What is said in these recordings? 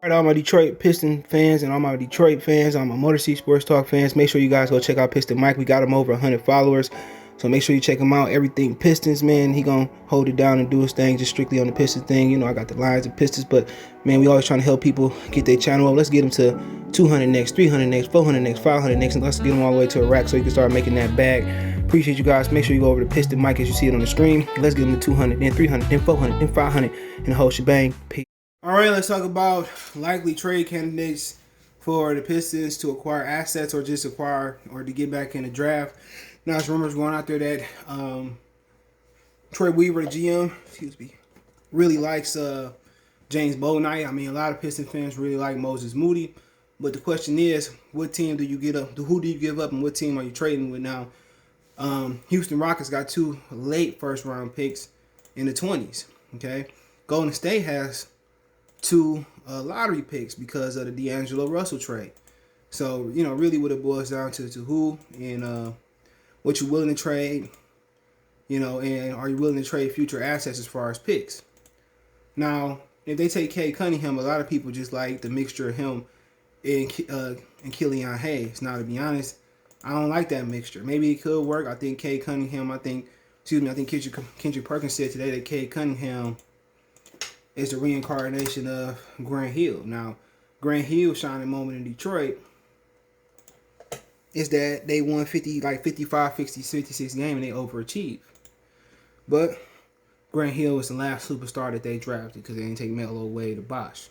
All right, all my Detroit Piston fans and all my Detroit fans, all my Motor City Sports Talk fans, make sure you guys go check out Piston Mike. We got him over 100 followers, so make sure you check him out. Everything Pistons, man, he gonna hold it down and do his thing, just strictly on the Pistons thing. You know, I got the Lions and Pistons, but man, we always trying to help people get their channel up. Let's get them to 200 next, 300 next, 400 next, 500 next, and let's get them all the way to a rack so you can start making that bag. Appreciate you guys. Make sure you go over to Piston Mike as you see it on the screen. Let's get them to 200, then 300, then 400, then 500, and the whole shebang. Peace. All right, let's talk about likely trade candidates for the Pistons to acquire assets or just acquire or to get back in the draft. Now, there's rumors going out there that Troy Weaver, the GM, really likes James Bouknight. I mean, a lot of Pistons fans really like Moses Moody. But the question is, what team do you get up? Who do you give up, and what team are you trading with now? Houston Rockets got 2 late first-round picks in the 20s. Okay, Golden State has 2 lottery picks because of the D'Angelo Russell trade. So, you know, really what it boils down to who and what you're willing to trade, you know, and are you willing to trade future assets as far as picks. Now, if they take Cade Cunningham, a lot of people just like the mixture of him and Killian Hayes. Now, to be honest, I don't like that mixture. Maybe it could work. I think Cade Cunningham, I think Kendrick Perkins said today that Cade Cunningham is the reincarnation of Grant Hill. Now, Grant Hill's shining moment in Detroit is that they won 55, 56 games and they overachieved. But Grant Hill was the last superstar that they drafted because they didn't take Melo away to Bosch.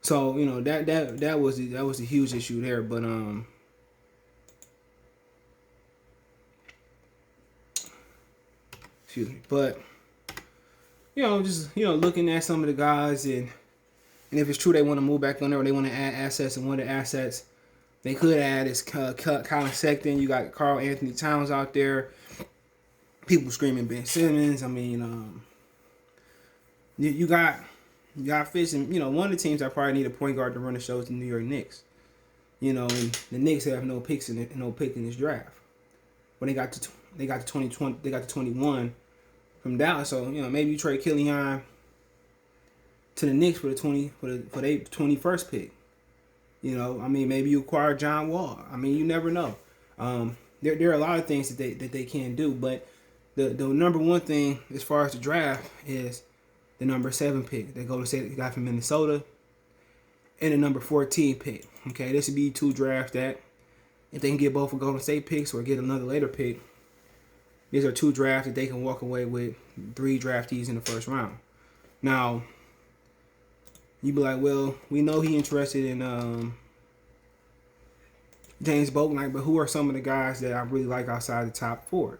So, you know, that was a huge issue there. But But, you know, just, you know, looking at some of the guys and if it's true they want to move back on there or they want to add assets, and one of the assets they could add is Colin Sexton. You got Karl Anthony Towns out there. People screaming Ben Simmons. I mean, you got Fitz, and, you know, one of the teams I probably need a point guard to run the show is the New York Knicks. You know, and the Knicks have no pick in this draft. When they got to 2020, they got to 21 from Dallas. So, you know, maybe you trade Killian to the Knicks for their 21st pick. You know, I mean, maybe you acquire John Wall. I mean, you never know. There are a lot of things that they can do, but the number one thing as far as the draft is the number 7 pick. They go to say the guy from Minnesota, and the number 14 pick. Okay, this would be 2 drafts that, if they can get both of Golden State picks or get another later pick, these are 2 drafts that they can walk away with 3 draftees in the first round. Now, you be like, well, we know he interested in James Bouknight, but who are some of the guys that I really like outside the top 4?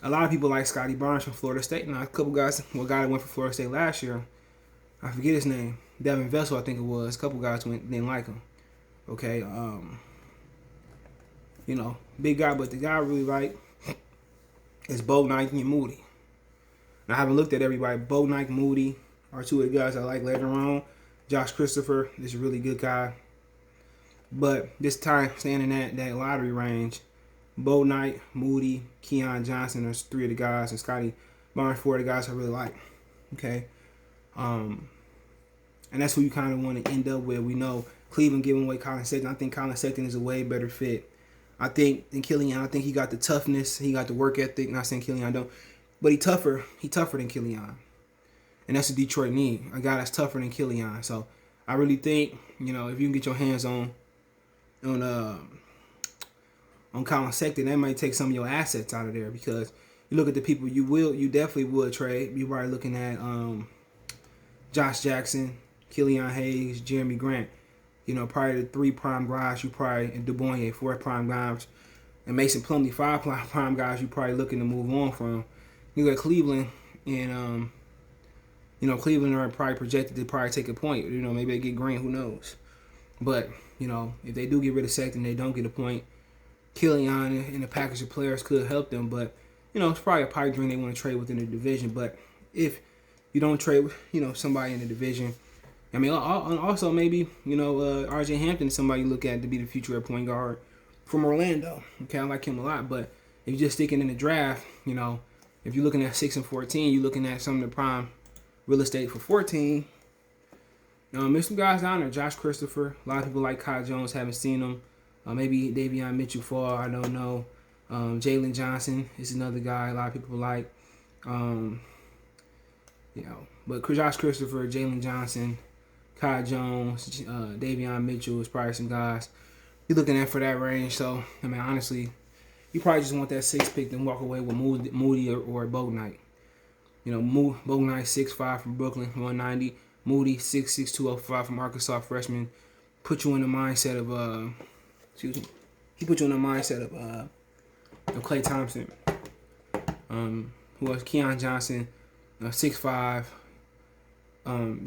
A lot of people like Scotty Barnes from Florida State. Now, a couple guys, one guy that went for Florida State last year, I forget his name, Devin Vessel, I think it was. A couple guys didn't like him. Okay, you know, big guy, but the guy I really like is Bouknight and Moody. Now, I haven't looked at everybody. Bouknight, Moody are 2 of the guys I like later on. Josh Christopher is a really good guy. But this time, staying in that lottery range, Bouknight, Moody, Keon Johnson are 3 of the guys, and Scotty Barnes 4 of the guys I really like. Okay? And that's who you kind of want to end up with. We know Cleveland giving away Colin Sexton. I think Colin Sexton is a way better fit. I think than Killian. I think he got the toughness. He got the work ethic. Not saying Killian don't, but he tougher than Killian. And that's what Detroit need. A guy that's tougher than Killian. So I really think, you know, if you can get your hands on Colin Sexton, that might take some of your assets out of there, because you look at the people you definitely would trade. You're probably looking at Josh Jackson, Killian Hayes, Jeremy Grant. You know, probably the 3 prime guys you probably, and Dubonnier 4 prime guys, and Mason Plumlee 5 prime guys you probably looking to move on from. You got Cleveland, and you know, Cleveland are probably projected to probably take a point. You know, maybe they get Grant, who knows. But, you know, if they do get rid of Sexton, they don't get a point. Killian and the package of players could help them, but, you know, it's probably a pipe dream they want to trade within the division. But if you don't trade, you know, somebody in the division, I mean, also maybe, you know, R.J. Hampton is somebody you look at to be the future point guard from Orlando. Okay, I like him a lot, but if you're just sticking in the draft, you know, if you're looking at 6 and 14, you're looking at some of the prime real estate for 14. There's some guys down there. Josh Christopher. A lot of people like Kai Jones. Haven't seen him. Maybe Davion Mitchell fall. I don't know. Jalen Johnson is another guy a lot of people like. But Josh Christopher, Jalen Johnson, Kai Jones, Davion Mitchell is probably some guys you're looking at for that range. So, I mean, honestly, you probably just want that 6th pick and walk away with Moody or Bognite. Bognite 6'5" from Brooklyn, 190. Moody 6'6", 205 from Arkansas, freshman. Put you in the mindset of he put you in the mindset of Klay Thompson. Who else? Keon Johnson, 6'5".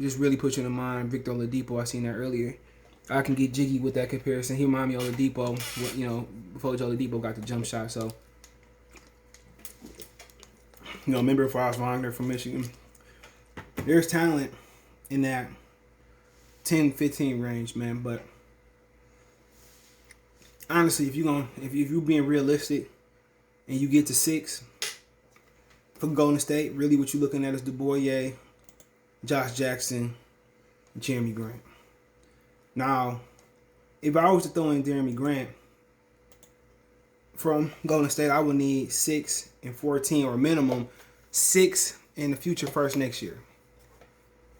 Just really put you in the mind. Victor Oladipo, I seen that earlier. I can get jiggy with that comparison. He remind me of Oladipo, before Oladipo got the jump shot. So, remember Franz Wagner from Michigan. There's talent in that 10-15 range, man. But honestly, if you're being realistic and you get to 6 for Golden State, really what you're looking at is DeBoyer, Josh Jackson, Jeremy Grant. Now, if I was to throw in Jeremy Grant from Golden State, I would need 6 and 14, or minimum 6 in the future first next year.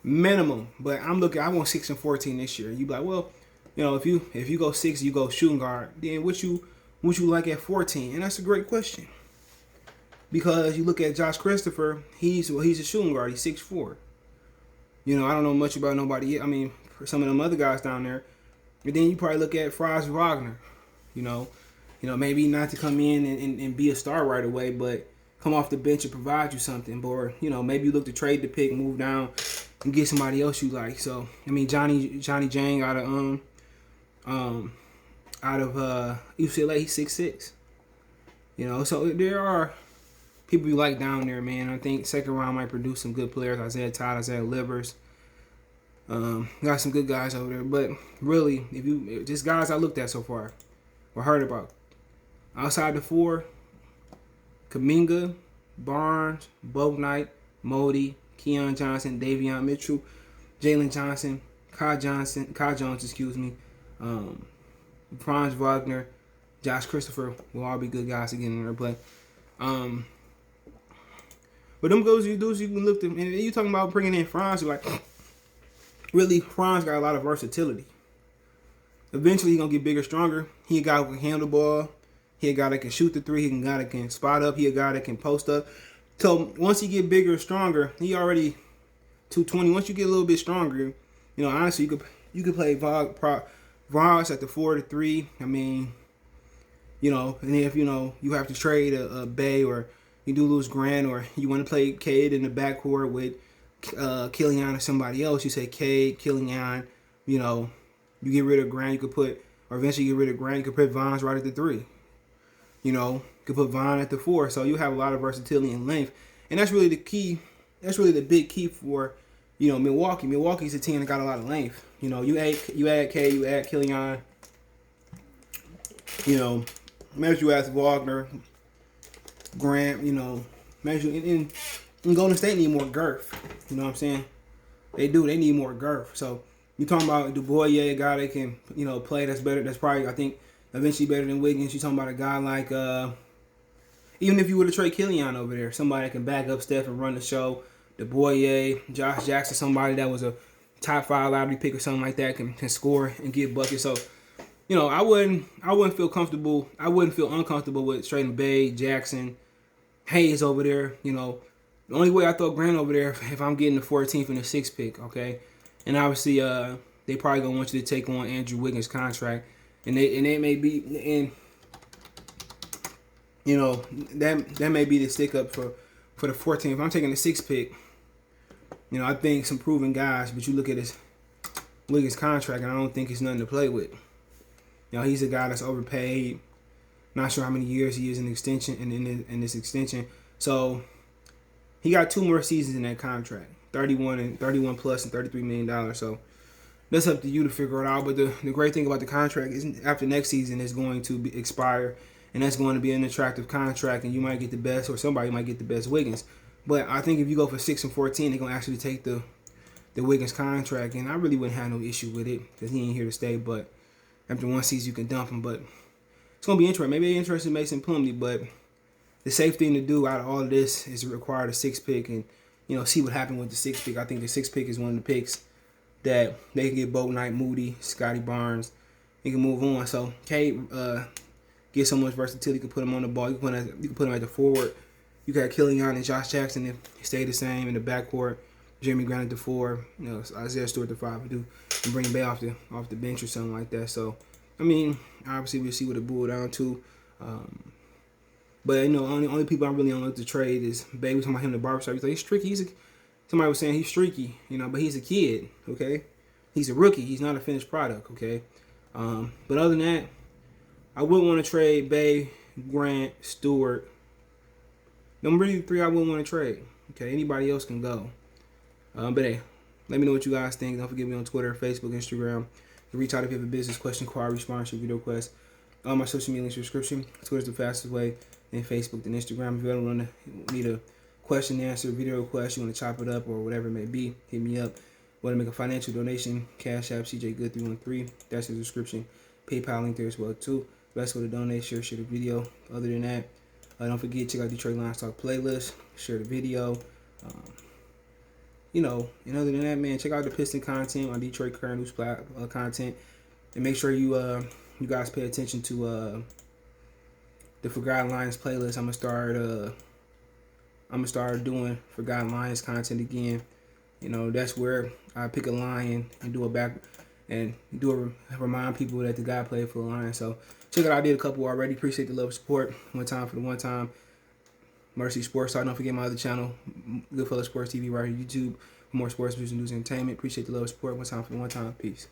Minimum. But I want 6 and 14 this year. You be like, well, if you go 6, you go shooting guard, then what you like at 14? And that's a great question. Because you look at Josh Christopher, he's a shooting guard. He's 6'4". I don't know much about nobody yet. I mean, for some of them other guys down there. But then you probably look at Franz Wagner. Maybe not to come in and be a star right away, but come off the bench and provide you something. Or, maybe you look to trade the pick, move down, and get somebody else you like. So, I mean, Johnny Jang out of UCLA, he's 6'6". So there are people you like down there, man. I think second round might produce some good players. Isaiah Todd, Isaiah Livers. Got some good guys over there. But really, if just guys I looked at so far or heard about. Outside the 4, Kuminga, Barnes, Bognite, Modi, Keon Johnson, Davion Mitchell, Jalen Johnson, Kai Jones, Franz Wagner, Josh Christopher will all be good guys to get in there. But them goes you can look them, and you talking about bringing in Franz, like really Franz got a lot of versatility. Eventually he's gonna get bigger, stronger. He a guy who can handle the ball. He a guy that can shoot the 3. He a guy that can spot up. He a guy that can post up. So once he get bigger, stronger, he already 220. Once you get a little bit stronger, honestly, you could play Voss at the 4 to 3. I mean, and if you have to trade a Bay, or you do lose Grant, or you want to play Cade in the backcourt with Killian or somebody else, you say Cade, Killian, you get rid of Grant, you could put, or eventually get rid of Grant, you could put Vons right at the 3. You could put Vaughn at the 4. So you have a lot of versatility and length. And that's really the key. That's really the big key for, Milwaukee. Milwaukee's a team that got a lot of length. You add K, you add Killian. Maybe you add Wagner, Grant, maybe and Golden State need more girth. You know what I'm saying? They do. They need more girth. So you talking about DeBoyer, a guy that can, play that's better. That's probably, I think, eventually better than Wiggins. You're talking about a guy like, even if you were to trade Killian over there, somebody that can back up Steph and run the show. DeBoyer, Josh Jackson, somebody that was a top 5 lottery pick or something like that, can score and get buckets. So, I wouldn't feel comfortable. I wouldn't feel uncomfortable with trading Bay, Jackson, Hayes over there. The only way I throw Grant over there if I'm getting the 14th and the 6th pick, okay? And obviously, they probably gonna want you to take on Andrew Wiggins' contract. And they may be, and that may be the stick up for the 14th. If I'm taking the 6th pick, I think some proven guys, but you look at his Wiggins' contract, and I don't think it's nothing to play with. He's a guy that's overpaid. Not sure how many years he is in extension in this extension. So he got 2 more seasons in that contract, 31 plus and $33 million. So that's up to you to figure it out. But the great thing about the contract is after next season it's going to expire, and that's going to be an attractive contract, and you might get the best, or somebody might get the best Wiggins. But I think if you go for 6 and 14, they're gonna actually take the Wiggins contract, and I really wouldn't have no issue with it because he ain't here to stay. But after one season, you can dump him. But it's gonna be interesting. Maybe they're interested in Mason Plumlee, but the safe thing to do out of all of this is to require the 6th pick and see what happened with the 6th pick. I think the 6th pick is one of the picks that they can get Bo Knight, Moody, Scotty Barnes. They can move on. So Cade get so much versatility. You can put him on the ball. You can put him at the forward. You got Killian and Josh Jackson if he stay the same in the backcourt. Jeremy Grant at the 4, Isaiah Stewart at the 5, and bring Bay off the bench or something like that. So, I mean, obviously we'll see what it boiled down to. But only people I really don't look to trade is Bay. We talking about him in the barbershop. He's like, he's streaky. Somebody was saying he's streaky, but he's a kid. Okay, he's a rookie. He's not a finished product. Okay, but other than that, I wouldn't want to trade Bay, Grant, Stewart. Number 3, I wouldn't want to trade. Okay, anybody else can go. But hey, let me know what you guys think. Don't forget me on Twitter, Facebook, Instagram. You can reach out if you have a business question, inquiry, sponsorship, video request. All my social media links in the description. Twitter's the fastest way, then Facebook, then Instagram. If you ever need a question answer, video request, you want to chop it up or whatever it may be, hit me up. Want to make a financial donation? Cash App, CJ Good 313. That's in the description. PayPal link there as well too. Best way to donate, share the video. Other than that, don't forget, check out Detroit Lions Talk playlist. Share the video. And other than that, man, check out the Piston content on Detroit Current News content, and make sure you guys pay attention to the Forgotten Lions playlist. I'm gonna start doing Forgotten Lions content again. That's where I pick a lion and do remind people that the guy played for the Lions. So check it out. I did a couple already. Appreciate the love and support. One time for the one time. Mercy Sports Talk. Don't forget my other channel, Goodfellas Sports TV, right here on YouTube. For more sports news and entertainment. Appreciate the love and support. One time for the one time. Peace.